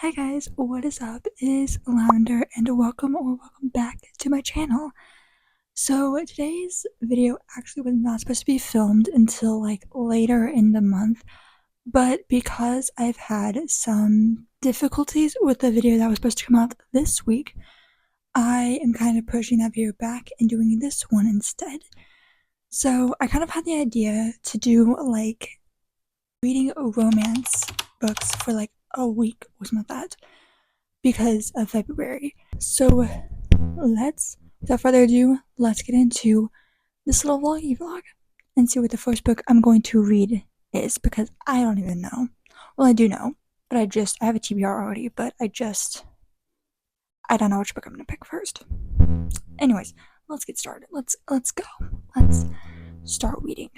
Hi guys, what is up? It is Lavender and welcome back to my channel. So today's video actually was not supposed to be filmed until later in the month, but because I've had some difficulties with the video that was supposed to come out this week, I am kind of pushing that video back and doing this one instead. So I kind of had the idea to do reading romance books for a week or something like that because of February. So without further ado, let's get into this little vlog and see what the first book I'm going to read is, because I don't even know. Well, I do know, but I have a TBR already, but I don't know which book I'm gonna pick first. Anyways, let's get started. Let's go. Let's start reading.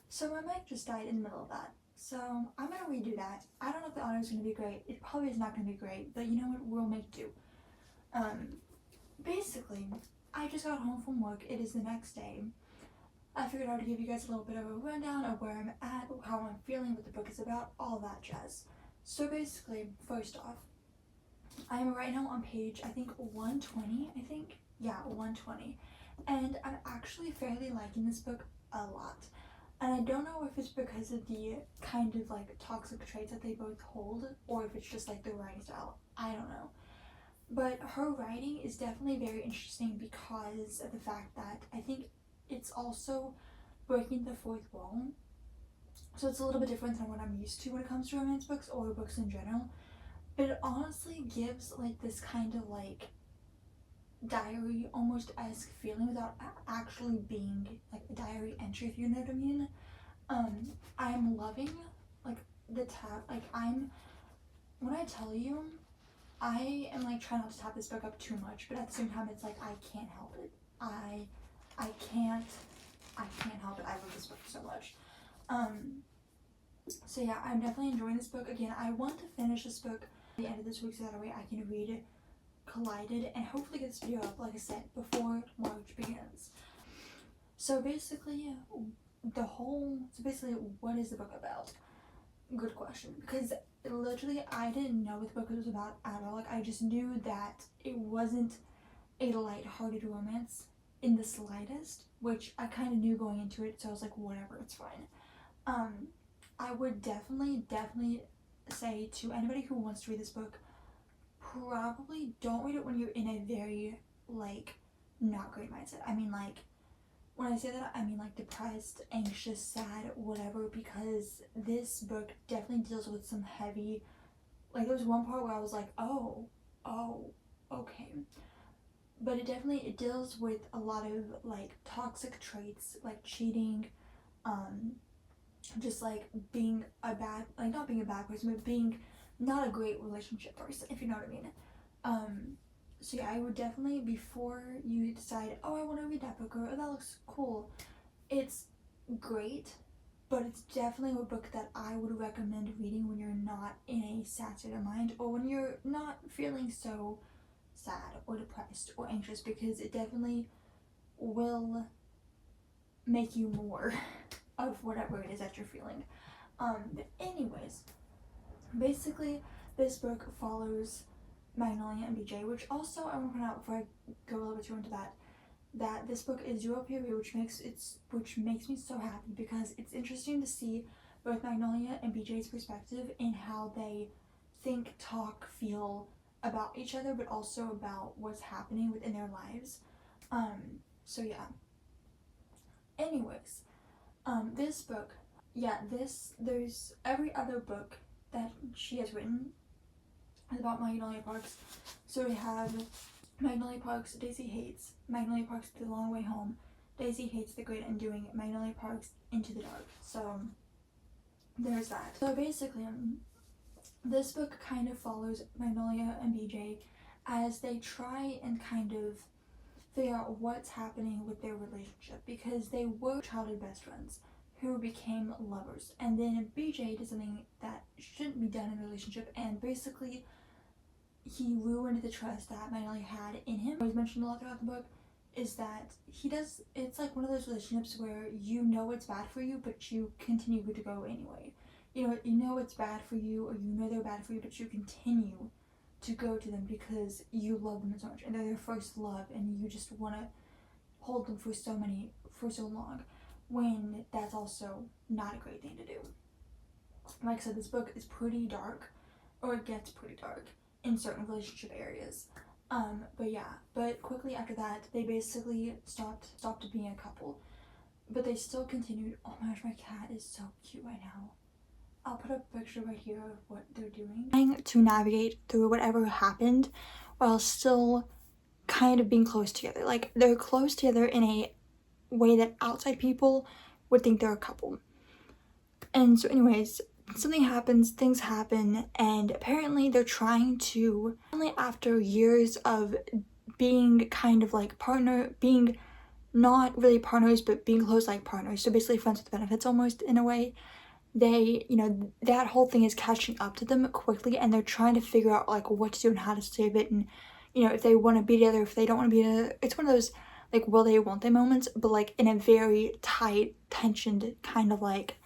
So my mic just died in the middle of that. So I'm gonna redo that. I don't know if the audio is gonna be great. It probably is not gonna be great, but you know what? We'll make do. Basically, I just got home from work. It is the next day. I figured I would give you guys a little bit of a rundown of where I'm at, how I'm feeling, what the book is about, all that jazz. So basically, first off, I am right now on page, I think 120, yeah, 120, and I'm actually fairly liking this book a lot. And I don't know if it's because of the kind of like toxic traits that they both hold, or if it's just like the writing style. I don't know. But her writing is definitely very interesting because of the fact that I think it's also breaking the fourth wall. So it's a little bit different than what I'm used to when it comes to romance books or books in general. But it honestly gives like this kind of like diary almost esque feeling without actually being like a diary entry, if you know what I mean. I'm loving like the tab. Like when I tell you, I am like trying not to tap this book up too much, but at the same time, it's like I can't help it. I can't help it. I love this book so much. So yeah, I'm definitely enjoying this book. Again, I want to finish this book at the end of this week so that way I can read Collided and hopefully get this video up, like I said, before March begins. So basically, what is the book about? Good question, because literally I didn't know what the book was about at all. Like I just knew that it wasn't a light-hearted romance in the slightest, which I kind of knew going into it, so I was like, whatever, it's fine. I would definitely say to anybody who wants to read this book, probably don't read it when you're in a very like not great mindset. I mean, like, when I say that, I mean like depressed, anxious, sad, whatever, because this book definitely deals with some heavy, like there was one part where I was like, oh, okay. But it deals with a lot of like toxic traits, like cheating, just like being a bad, like not being a bad person, but being not a great relationship person, if you know what I mean. So yeah, I would definitely, before you decide, oh, I want to read that book, or oh, that looks cool, it's great, but it's definitely a book that I would recommend reading when you're not in a sad state of mind, or when you're not feeling so sad or depressed or anxious, because it definitely will make you more of whatever it is that you're feeling. But anyways, basically this book follows Magnolia and BJ, which also I want to point out before I go a little bit too into that this book is duo period, which makes me so happy, because it's interesting to see both Magnolia and BJ's perspective in how they think, talk, feel about each other, but also about what's happening within their lives. So yeah. Anyways, this book, yeah, there's every other book that she has written is about Magnolia Parks. So we have Magnolia Parks, Daisy Hates, Magnolia Parks, The Long Way Home, Daisy Hates the Great Undoing, Magnolia Parks, Into the Dark. So there's that. So basically, this book kind of follows Magnolia and BJ as they try and kind of figure out what's happening with their relationship, because they were childhood best friends who became lovers, and then BJ did something that shouldn't be done in a relationship, and basically he ruined the trust that Magnolia had in him. What was mentioned a lot throughout the book is that it's like one of those relationships where you know it's bad for you, but you continue to go anyway. You know it's bad for you, or you know they're bad for you, but you continue to go to them because you love them so much, and they're your first love, and you just want to hold them for so long, when that's also not a great thing to do. Like I said, this book is pretty dark, or it gets pretty dark in certain relationship areas. But quickly after that, they basically stopped being a couple, but they still continued. Oh my gosh, my cat is so cute right now. I'll put a picture right here of what they're doing. Trying to navigate through whatever happened while still kind of being close together. Like, they're close together in a way that outside people would think they're a couple. And so anyways, things happen, and apparently they're trying to, after years of being kind of like being not really partners, but being close like partners, so basically friends with benefits almost in a way, that whole thing is catching up to them quickly, and they're trying to figure out like what to do and how to save it, and if they want to be together, if they don't want to be together. It's one of those like will they, won't they moments, but like in a very tight, tensioned kind of like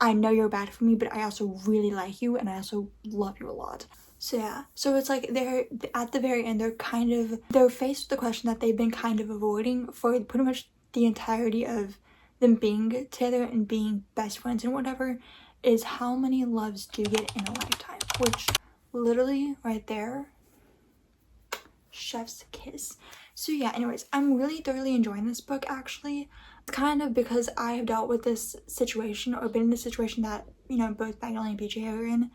I know you're bad for me, but I also really like you and I also love you a lot. So yeah, so it's like they're at the very end, they're faced with the question that they've been kind of avoiding for pretty much the entirety of them being together and being best friends and whatever, is how many loves do you get in a lifetime? Which literally right there, chef's kiss. So yeah, anyways, I'm really thoroughly enjoying this book actually. It's kind of because I have dealt with this situation or been in a situation that, you know, both Magdalene and BJ are in.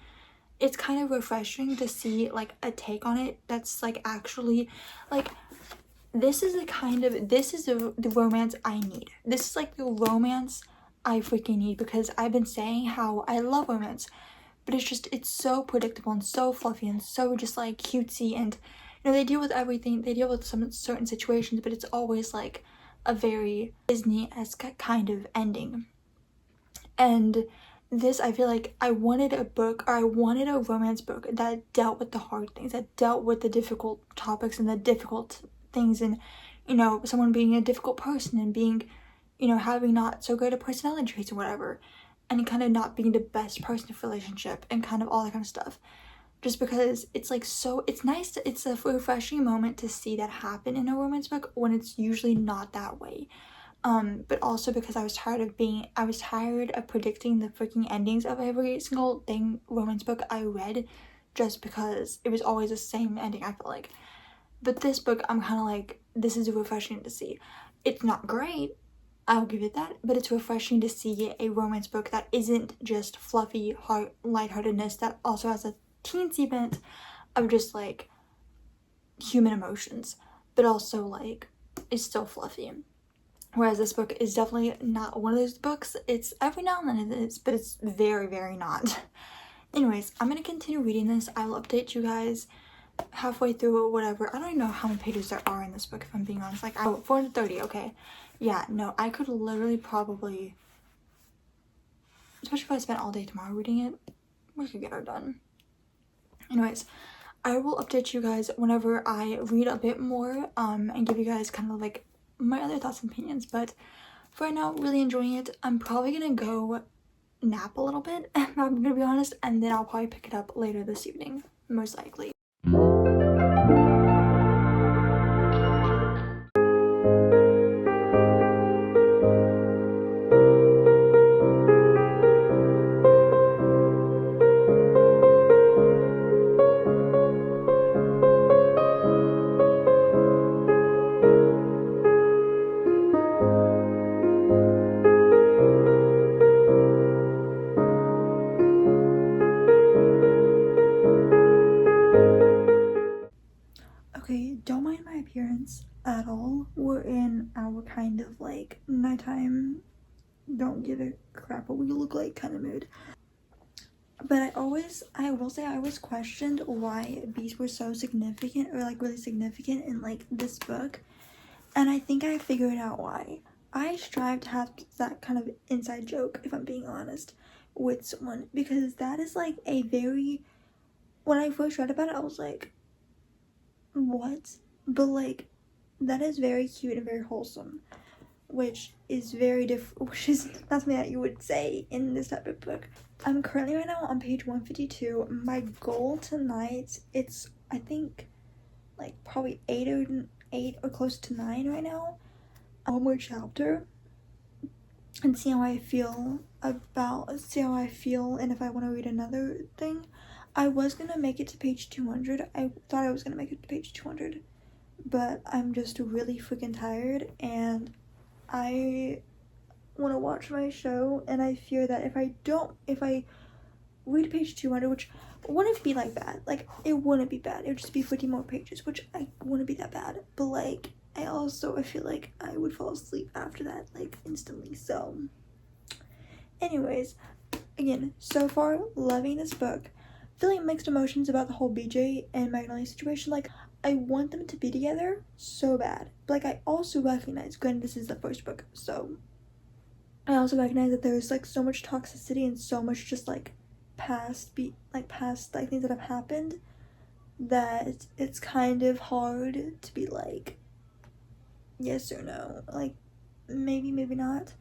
It's kind of refreshing to see like a take on it that's like actually like this is the romance I need. This is like the romance I freaking need, because I've been saying how I love romance, but it's so predictable and so fluffy and so just like cutesy, and you know, they deal with everything, they deal with some certain situations, but it's always like a very Disney-esque kind of ending. And this, I feel like I wanted a romance book that dealt with the hard things, that dealt with the difficult topics and the difficult things, and you know, someone being a difficult person and being, you know, having not so great a personality traits or whatever, and kind of not being the best person in a relationship and kind of all that kind of stuff. Just because it's like it's nice it's a refreshing moment to see that happen in a romance book when it's usually not that way. But also because I was tired of predicting the freaking endings of every single romance book I read, just because it was always the same ending, I feel like. But this book, I'm kind of like, this is refreshing to see. It's not great, I'll give it that, but it's refreshing to see a romance book that isn't just fluffy, lightheartedness, that also has a teensy bit of just like human emotions, but also like is still fluffy. Whereas this book is definitely not one of those books. It's every now and then it is, but it's very, very not. Anyways, I'm gonna continue reading this. I will update you guys halfway through or whatever. I don't even know how many pages there are in this book, if I'm being honest. Like, 430, okay. Yeah, no, I could literally probably, especially if I spent all day tomorrow reading it, we could get her done. Anyways, I will update you guys whenever I read a bit more, and give you guys kind of like my other thoughts and opinions. But for right now, really enjoying it. I'm probably gonna go nap a little bit, I'm gonna be honest, and then I'll probably pick it up later this evening, most likely. Okay, don't mind my appearance at all. We're in our kind of like nighttime, don't give a crap what we look like kind of mood. But I will say I always questioned why bees were so significant, or like really significant in like this book. And I think I figured out why. I strive to have that kind of inside joke, if I'm being honest, with someone, because that is like a very, when I first read about it, I was like, what? But like, that is very cute and very wholesome, which is very different, which is not something that you would say in this type of book. I'm currently right now on page 152. My goal tonight, it's I think like probably 8 or close to 9 right now. One more chapter and see how I feel, and if I want to read another thing. I was gonna make it to page 200. I thought I was gonna make it to page 200, but I'm just really freaking tired and I want to watch my show, and I fear that if I read page 200, which wouldn't be like bad, like it wouldn't be bad, it would just be 50 more pages, which I wouldn't be that bad, but like I feel like I would fall asleep after that like instantly. So anyways, again, so far loving this book, feeling mixed emotions about the whole BJ and Magdalene situation. Like, I want them to be together so bad, but like I also recognize, granted this is the first book, so I also recognize that there's like so much toxicity and so much just like past things that have happened, that it's kind of hard to be like yes or no, like maybe not.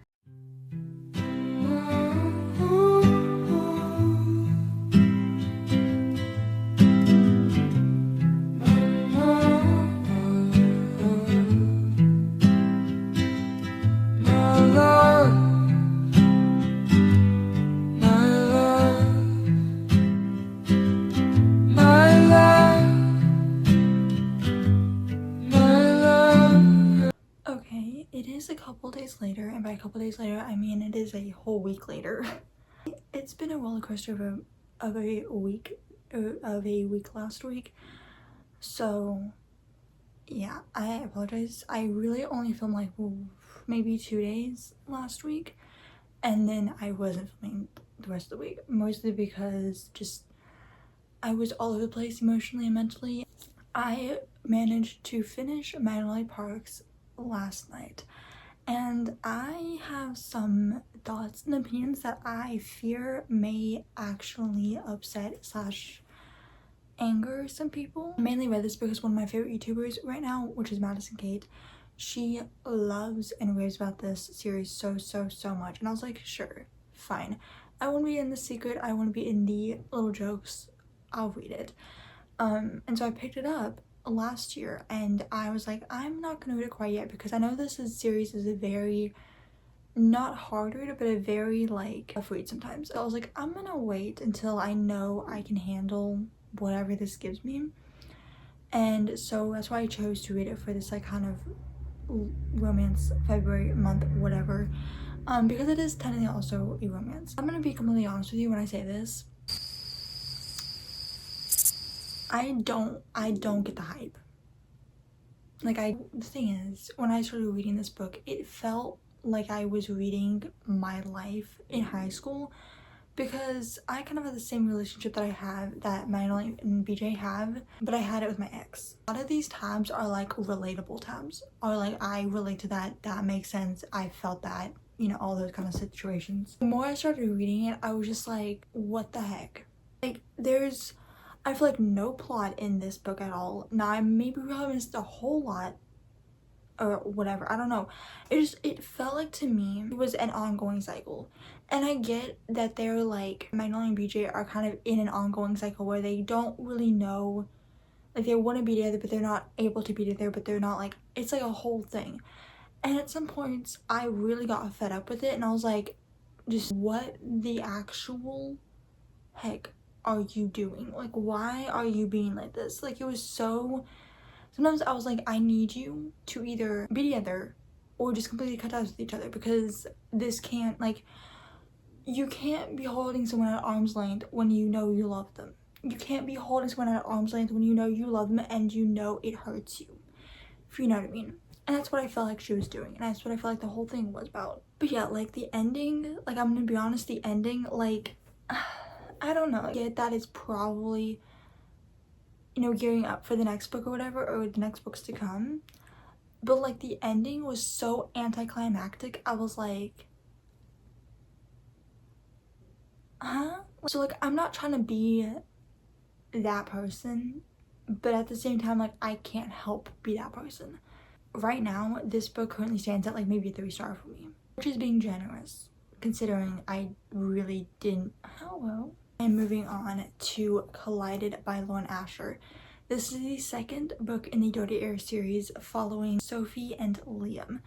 days later, and by a couple days later I mean it is a whole week later. It's been a roller coaster of a week last week, so yeah, I apologize. I really only filmed like maybe 2 days last week, and then I wasn't filming the rest of the week, mostly because just I was all over the place emotionally and mentally. I managed to finish Magnolia Parks last night, and I have some thoughts and opinions that I fear may actually upset slash anger some people. I mainly read this because one of my favorite YouTubers right now, which is Madison Kate, she loves and raves about this series so much, and I was like, sure, fine, I want to be in the secret, I want to be in the little jokes, I'll read it. And so I picked it up last year, and I was like, I'm not gonna read it quite yet because I know this series is a very not hard read, but a very like tough read sometimes. So I was like, I'm gonna wait until I know I can handle whatever this gives me, and so that's why I chose to read it for this like kind of romance February month, whatever, because it is technically also a romance. I'm gonna be completely honest with you when I say this. I don't get the hype. Like, the thing is, when I started reading this book, it felt like I was reading my life in high school, because I kind of had the same relationship that I have, that Madeline and BJ have, but I had it with my ex. A lot of these tabs are like relatable tabs, or like I relate to that makes sense, I felt that, you know, all those kind of situations. The more I started reading it, I was just like, what the heck? Like, I feel like no plot in this book at all. Now I maybe probably missed a whole lot or whatever, I don't know. It felt like to me it was an ongoing cycle. And I get that they're like, Magnolia and BJ are kind of in an ongoing cycle where they don't really know, like they want to be together but they're not able to be together, but they're not, like, it's like a whole thing. And at some points I really got fed up with it, and I was like, just what the actual heck are you doing? Like, why are you being like this? Like, it was so, sometimes I was like, I need you to either be together or just completely cut ties with each other, because this can't, like, you can't be holding someone at arm's length when you know you love them. You can't be holding someone at arm's length when you know you love them and you know it hurts you, if you know what I mean. And that's what I felt like she was doing, and that's what I felt like the whole thing was about. But yeah, like the ending, like, I'm gonna be honest, the ending, like, I don't know. I get that it's probably, you know, gearing up for the next book or whatever, or the next books to come, but like the ending was so anticlimactic. I was like, huh? So like, I'm not trying to be that person, but at the same time, like, I can't help be that person. Right now, this book currently stands at like maybe a 3-star for me, which is being generous considering I really didn't. Oh well. And moving on to Collided by Lauren Asher. This is the second book in the Dirty Air series following Sophie and Liam.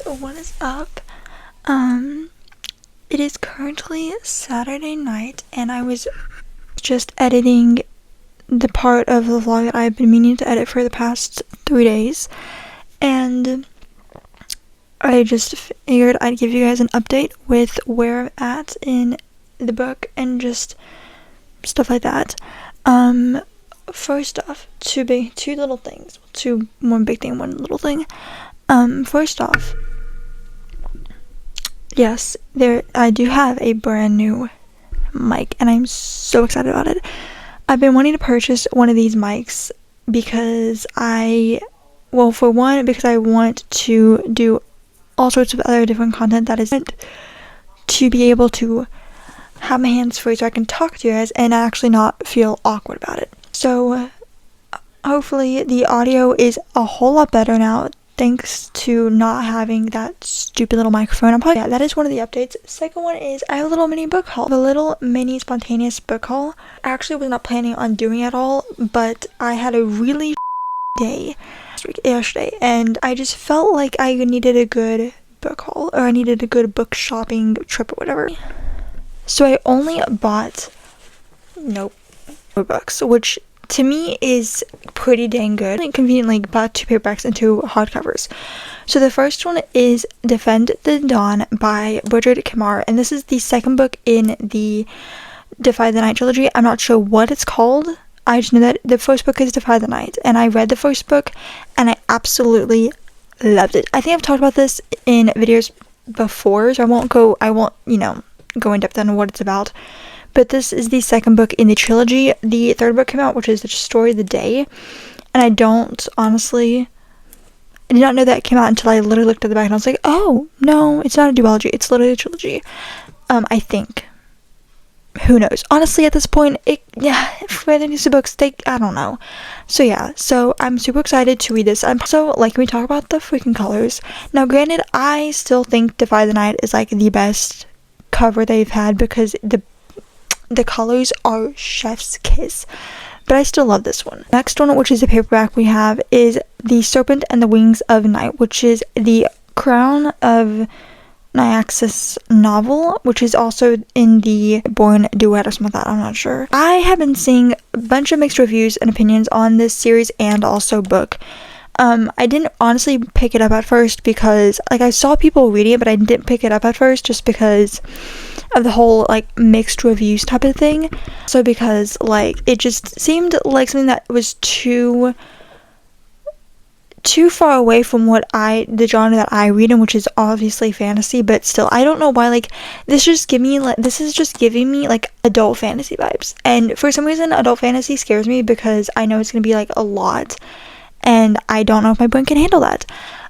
guys, what is up? It is currently Saturday night and I was just editing the part of the vlog that I've been meaning to edit for the past 3 days, and I just figured I'd give you guys an update with where I'm at in the book and just stuff like that. First off, two little things. One big thing, one little thing. First off, yes, I do have a brand new mic and I'm so excited about it. I've been wanting to purchase one of these mics because for one, because I want to do all sorts of other different content that is meant to be able to have my hands free so I can talk to you guys and actually not feel awkward about it. So hopefully the audio is a whole lot better now thanks to not having that stupid little microphone. That is one of the updates. Second one is I have a little mini book haul. A little mini spontaneous book haul. I actually was not planning on doing it at all, but I had a really day yesterday and I just felt like I needed a good book haul, or I needed a good book shopping trip or whatever. So I only bought books, which to me is pretty dang good. I conveniently bought 2 paperbacks and 2 hardcovers. So the first one is Defend the Dawn by Bridget Kamar, and this is the second book in the Defy the Night trilogy. I'm not sure what it's called. I just know that the first book is Defy the Night, and I read the first book and I absolutely loved it. I think I've talked about this in videos before, so I won't go in depth on what it's about. But this is the second book in the trilogy. The third book came out, which is The Story of the Day. And I did not know that came out until I literally looked at the back and I was like, oh, no, it's not a duology. It's literally a trilogy. I think. Who knows? Honestly, at this point, for these books, I don't know. So yeah, so I'm super excited to read this. I'm also, can we talk about the freaking colors? Now, granted, I still think Defy the Night is, the best cover they've had because the colors are chef's kiss, but I still love this one. Next one, which is the paperback we have, is The Serpent and the Wings of Night, which is the Crown of Nyaxis novel, which is also in the Born Duet or something like that, I'm not sure. I have been seeing a bunch of mixed reviews and opinions on this series and also book. I didn't honestly pick it up at first because, I saw people reading it, but I didn't pick it up at first just because of the whole, mixed reviews type of thing. So because, it just seemed like something that was too far away from the genre that I read in, which is obviously fantasy, but still, I don't know why, this is just giving me, adult fantasy vibes. And for some reason, adult fantasy scares me because I know it's gonna be, a lot. And I don't know if my brain can handle that.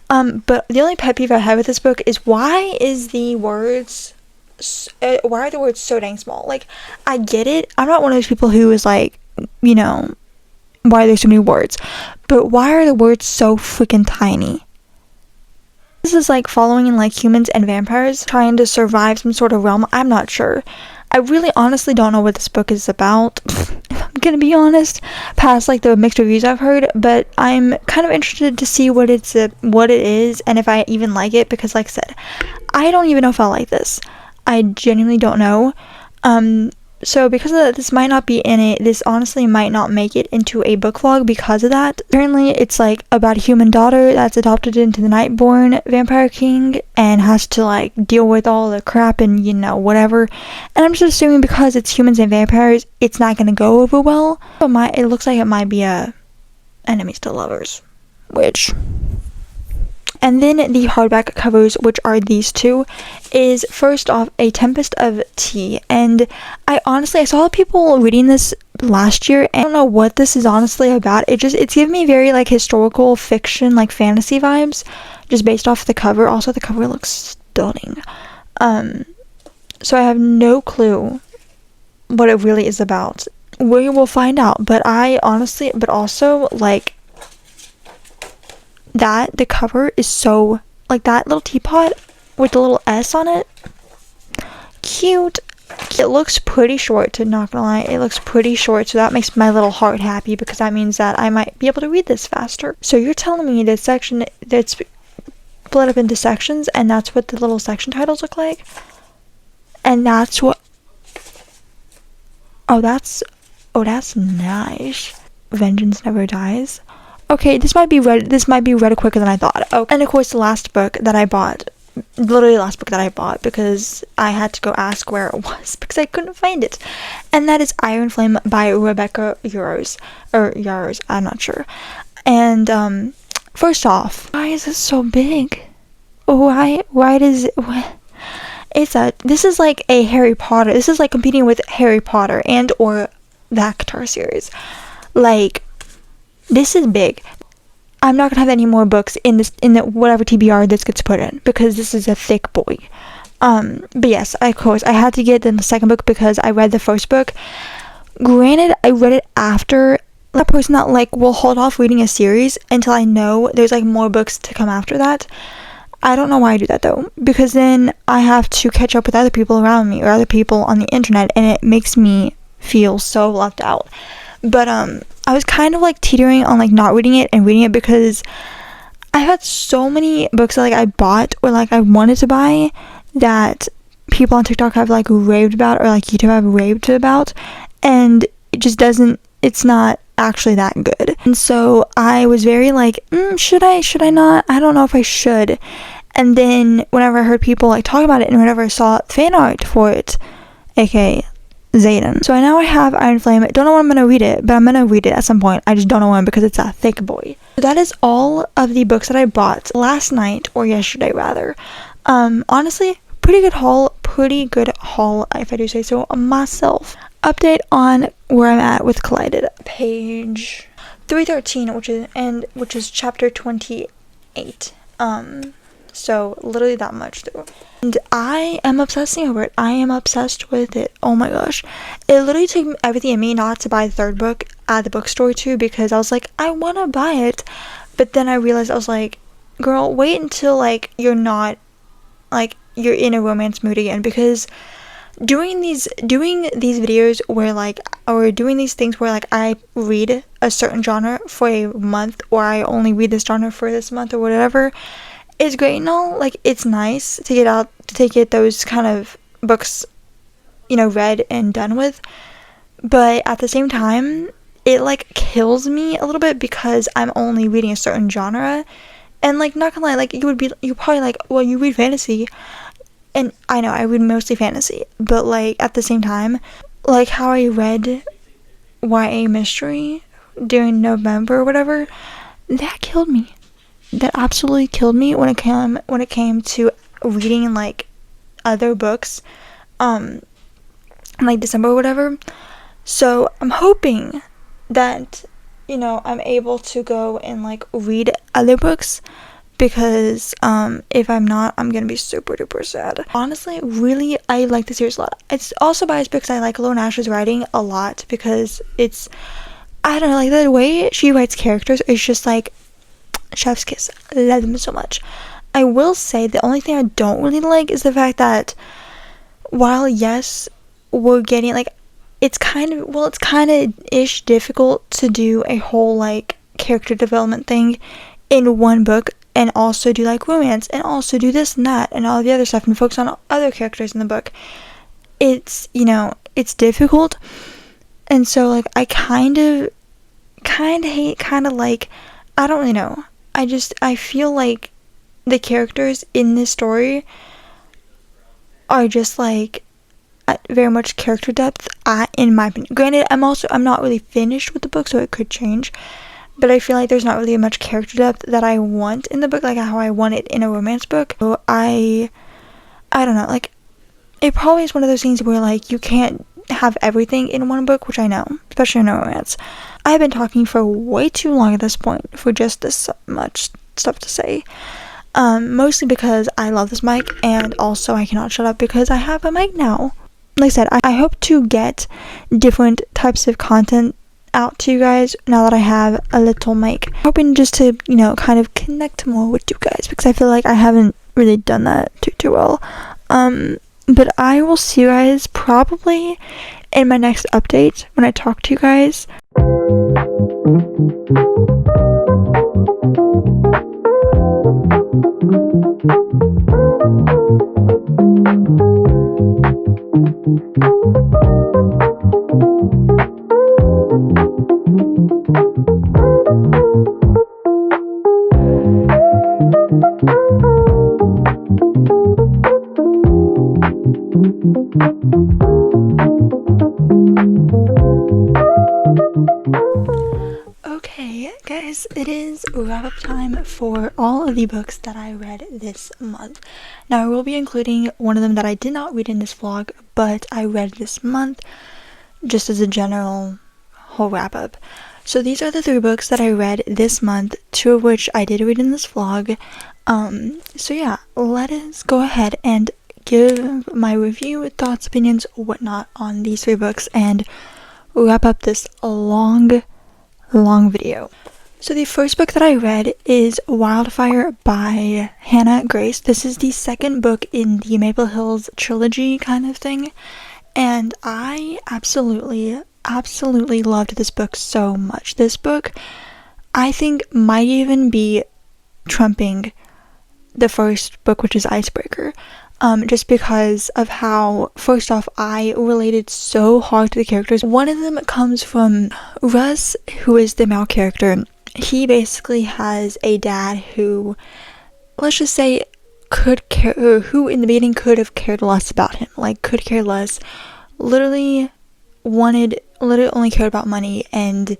But the only pet peeve I have with this book is why are the words so dang small? I get it. I'm not one of those people who is why are there so many words? But why are the words so freaking tiny? This is following in humans and vampires trying to survive some sort of realm. I'm not sure. I really honestly don't know what this book is about, if I'm gonna be honest, past the mixed reviews I've heard, but I'm kind of interested to see what it is and if I even like it, because like I said, I don't even know if I like this. I genuinely don't know. So because of that, this might not be in it. This honestly might not make it into a book vlog because of that. Apparently, it's about a human daughter that's adopted into the Nightborn Vampire King and has to deal with all the crap and whatever. And I'm just assuming because it's humans and vampires, it's not gonna go over well. It looks like it might be a enemies to lovers, which. And then the hardback covers, which are these two, is first off A Tempest of Tea. And I saw people reading this last year, and I don't know what this is honestly about. It's giving me very historical fiction, fantasy vibes, just based off the cover. Also, the cover looks stunning. So I have no clue what it really is about. We will find out, but also that the cover is so that little teapot with the little S on it, cute. It looks pretty short, to not gonna lie. It looks pretty short, so that makes my little heart happy because that means that I might be able to read this faster. So you're telling me this section that's split up into sections, and that's what the little section titles look like. And that's what, oh that's nice. Vengeance Never Dies. Okay, this might be read quicker than I thought. Oh, and of course the last book that I bought, literally the last book that I bought, because I had to go ask where it was because I couldn't find it, and that is Iron Flame by Rebecca Yarros, I'm not sure. And first off, why is it so big? Why does it, what? This is like a Harry Potter, this is like competing with Harry Potter and or the ACOTAR series. Like, this is big. I'm not gonna have any more books in the whatever TBR this gets put in, because this is a thick boy. But yes, of course, I had to get the second book because I read the first book. Granted, I read it after. A person that like will hold off reading a series until I know there's like more books to come after that. I don't know why I do that though, because then I have to catch up with other people around me or other people on the internet, and it makes me feel so left out. But I was kind of like teetering on like not reading it and reading it, because I had so many books that like I bought or like I wanted to buy that people on TikTok have like raved about, or like YouTube have raved about, and it just doesn't, it's not actually that good. And so I was very like, should I not? I don't know if I should. And then whenever I heard people like talk about it, and whenever I saw fan art for it, aka Zayden. So now I have Iron Flame. I don't know when I'm gonna read it, but I'm gonna read it at some point. I just don't know when, because it's a thick boy. So that is all of the books that I bought last night, or yesterday rather. Honestly, pretty good haul if I do say so myself. Update on where I'm at with Collided. Page 313, which is chapter 28. So literally that much through. And I am obsessing over it. I am obsessed with it. Oh my gosh. It literally took everything in me not to buy the third book at the bookstore too, because I was like, I want to buy it. But then I realized, I was like, girl, wait until like you're not, like you're in a romance mood again, because doing these videos where like, or doing these things where like I read a certain genre for a month, or I only read this genre for this month or whatever, is great and all. Like, it's nice to get those kind of books, you know, read and done with, but at the same time it like kills me a little bit, because I'm only reading a certain genre. And like, not gonna lie, like you're probably like, well, you read fantasy, and I know I read mostly fantasy, but like at the same time, like how I read YA mystery during November or whatever, that killed me. That absolutely killed me when it came to reading like other books in like December or whatever. So I'm hoping that, you know, I'm able to go and like read other books, because if I'm not, I'm gonna be super duper sad. Honestly, really, I like the series a lot. It's also biased because I like Lauren Ash's writing a lot, because it's, I don't know, like the way she writes characters is just like chef's kiss. I love them so much. I will say the only thing I don't really like is the fact that while yes, we're getting like, it's kind of ish difficult to do a whole like character development thing in one book, and also do like romance, and also do this and that and all the other stuff, and focus on other characters in the book. It's, you know, it's difficult. And so like I kind of hate, kind of like, I don't really know, I feel like the characters in this story are just like very much character depth, in my opinion. Granted, I'm not really finished with the book, so it could change, but I feel like there's not really much character depth that I want in the book, like how I want it in a romance book. So I don't know, like, it probably is one of those things where like you can't have everything in one book, which I know, especially in a romance. I've been talking for way too long at this point for just this much stuff to say. Mostly because I love this mic, and also I cannot shut up because I have a mic now. Like I said, I hope to get different types of content out to you guys now that I have a little mic. Hoping just to, you know, kind of connect more with you guys, because I feel like I haven't really done that too well. But I will see you guys probably in my next update when I talk to you guys. Thank you. Okay, guys, it is wrap-up time for all of the books that I read this month. Now, I will be including one of them that I did not read in this vlog, but I read this month, just as a general whole wrap-up. So these are the 3 books that I read this month, 2 of which I did read in this vlog. So yeah, let us go ahead and give my review, thoughts, opinions, whatnot on these 3 books and wrap up this long video. So the first book that I read is Wildfire by Hannah Grace. This is the second book in the Maple Hills trilogy kind of thing, and I absolutely loved this book so much. This book, I think, might even be trumping the first book, which is Icebreaker. Just because of how, first off, I related so hard to the characters. One of them comes from Russ, who is the male character. He basically has a dad who, let's just say, could care, or who in the beginning could have cared less about him. Like, could care less. Literally only cared about money, and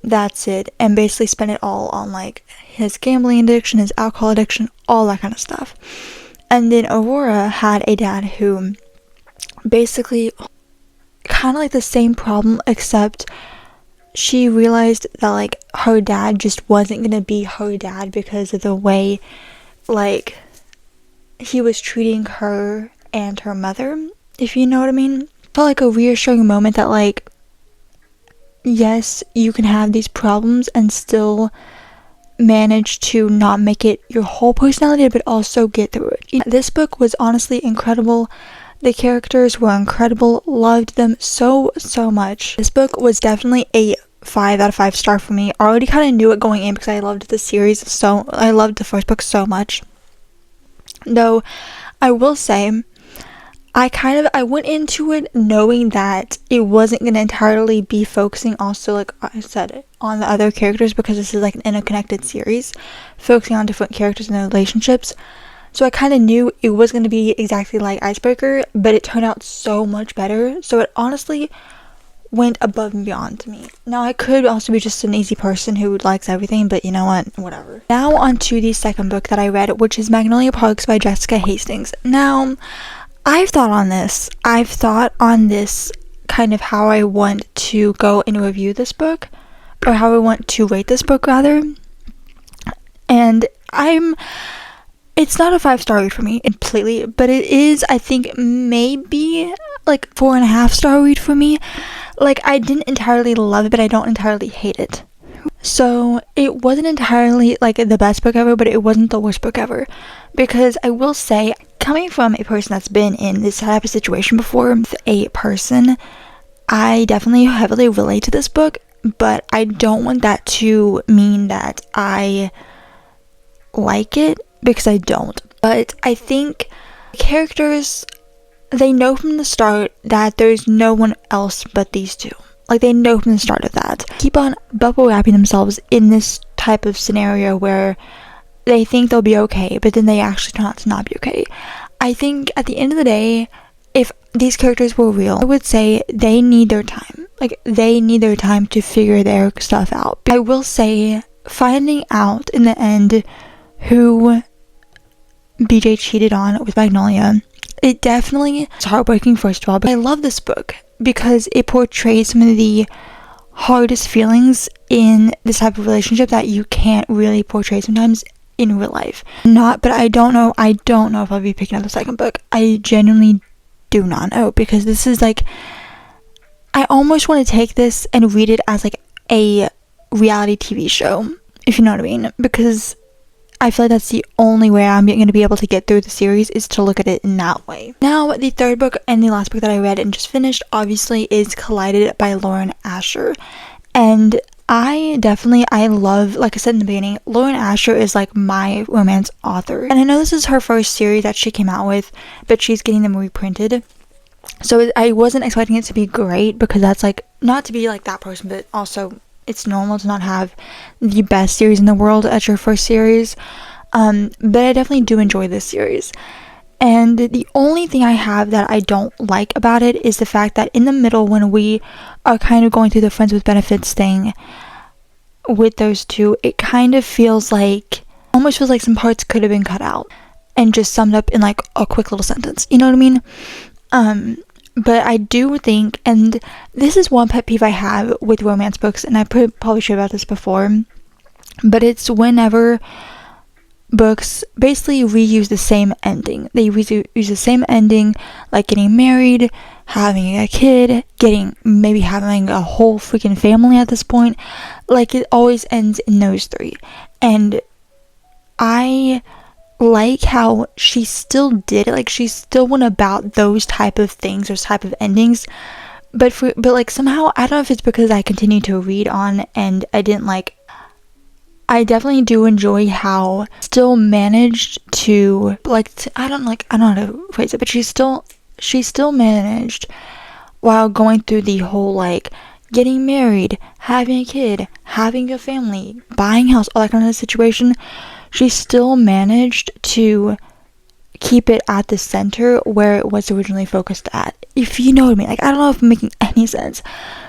that's it. And basically spent it all on, like, his gambling addiction, his alcohol addiction, all that kind of stuff. And then Aurora had a dad who basically kind of like the same problem, except she realized that, like, her dad just wasn't going to be her dad because of the way, like, he was treating her and her mother, if you know what I mean. Felt like a reassuring moment that, like, yes, you can have these problems and still manage to not make it your whole personality, but also get through it. This book was honestly incredible. The characters were incredible. Loved them so much. This book was definitely a 5 out of 5 star for me. I already kind of knew it going in because I loved the series, so I loved the first book so much. Though I will say, I went into it knowing that it wasn't going to entirely be focusing also, like I said, on the other characters, because this is like an interconnected series focusing on different characters and their relationships. So I kind of knew it was going to be exactly like Icebreaker, but it turned out so much better. So it honestly went above and beyond to me. Now, I could also be just an easy person who likes everything, but you know what, whatever. Now on to the second book that I read, which is Magnolia Parks by Jessica Hastings. Now, I've thought on this kind of how I want to go and review this book, or how I want to rate this book rather. And it's not a 5-star read for me completely, but it is, I think, maybe like 4.5-star read for me. Like, I didn't entirely love it, but I don't entirely hate it. So it wasn't entirely like the best book ever, but it wasn't the worst book ever. Because I will say, coming from a person that's been in this type of situation before, with a person, I definitely heavily relate to this book, but I don't want that to mean that I like it, because I don't. But I think characters, they know from the start that there's no one else but these two. Like, they know from the start of that. Keep on bubble wrapping themselves in this type of scenario where they think they'll be okay, but then they actually turn out to not be okay. I think at the end of the day, if these characters were real, I would say they need their time. Like, they need their time to figure their stuff out. I will say, finding out in the end who BJ cheated on with Magnolia, it definitely is heartbreaking, first of all, but I love this book because it portrays some of the hardest feelings in this type of relationship that you can't really portray sometimes in real life. But I don't know if I'll be picking up the second book. I genuinely do not know, because this is like, I almost want to take this and read it as like a reality TV show, if you know what I mean, because I feel like that's the only way I'm going to be able to get through the series, is to look at it in that way. Now, the third book and the last book that I read and just finished, obviously, is Collided by Lauren Asher. And I love, like I said in the beginning, Lauren Asher is like my romance author. And I know this is her first series that she came out with, but she's getting them reprinted. So I wasn't expecting it to be great, because that's like, not to be like that person, but also it's normal to not have the best series in the world as your first series. But I definitely do enjoy this series. And the only thing I have that I don't like about it is the fact that in the middle, when we are kind of going through the friends with benefits thing with those two, it kind of feels like, almost feels like some parts could have been cut out and just summed up in like a quick little sentence. You know what I mean? But I do think, and this is one pet peeve I have with romance books, and I probably shared about this before, but it's whenever books basically reuse the same ending. They use the same ending, like getting married, having a kid, maybe having a whole freaking family at this point. Like, it always ends in those three. And I like how she still did it. Like, she still went about those type of things, those type of endings. But like, somehow, I don't know if it's because I continued to read on and I definitely do enjoy how still managed to, like, I don't know how to phrase it, but she still managed, while going through the whole, like, getting married, having a kid, having a family, buying a house, all that kind of situation, she still managed to keep it at the center where it was originally focused at, if you know what I mean. Like, I don't know if I'm making any sense,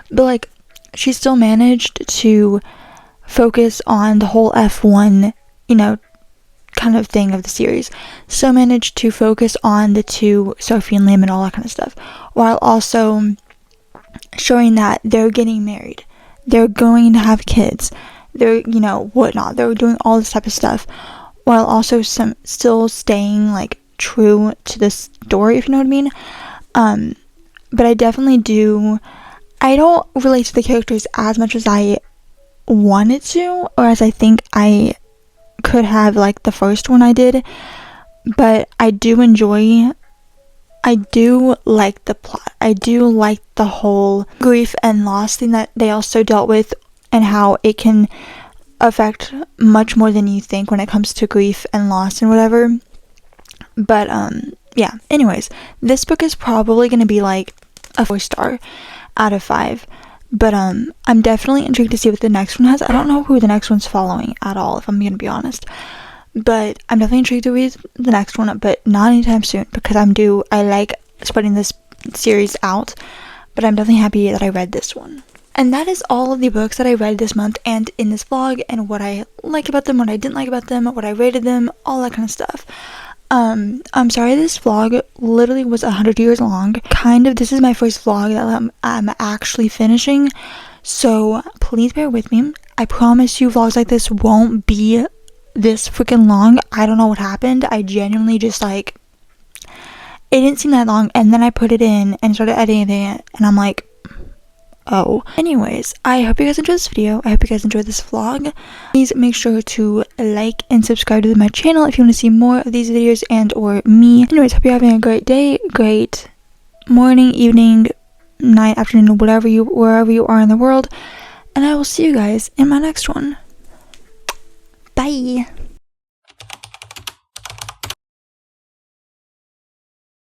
but, like, she still managed to focus on the whole F1, kind of thing of the series. So managed to focus on the two, Sophie and Liam, and all that kind of stuff, while also showing that they're getting married, they're going to have kids, they're, whatnot, they're doing all this type of stuff, while also still staying, like, true to the story, if you know what I mean. But I definitely I don't relate to the characters as much as I wanted to, or as I think I could have, like the first one I did, but I do like the plot. I do like the whole grief and loss thing that they also dealt with, and how it can affect much more than you think when it comes to grief and loss and whatever. But yeah, anyways, this book is probably going to be like a 4-star out of 5. But I'm definitely intrigued to see what the next one has. I don't know who the next one's following at all, if I'm gonna be honest. But I'm definitely intrigued to read the next one, but not anytime soon, because I like spreading this series out. But I'm definitely happy that I read this one. And that is all of the books that I read this month and in this vlog, and what I like about them, what I didn't like about them, what I rated them, all that kind of stuff. I'm sorry this vlog literally was 100 years long. This is my first vlog that I'm actually finishing, so please bear with me. I promise you vlogs like this won't be this freaking long. I don't know what happened. I genuinely just, like, it didn't seem that long, and then I put it in and started editing it, and I'm like, oh. Anyways, I hope you guys enjoyed this video. I hope you guys enjoyed this vlog. Please make sure to like and subscribe to my channel if you want to see more of these videos and or me. Anyways, hope you're having a great day, great morning, evening, night, afternoon, wherever you are in the world. And I will see you guys in my next one. Bye.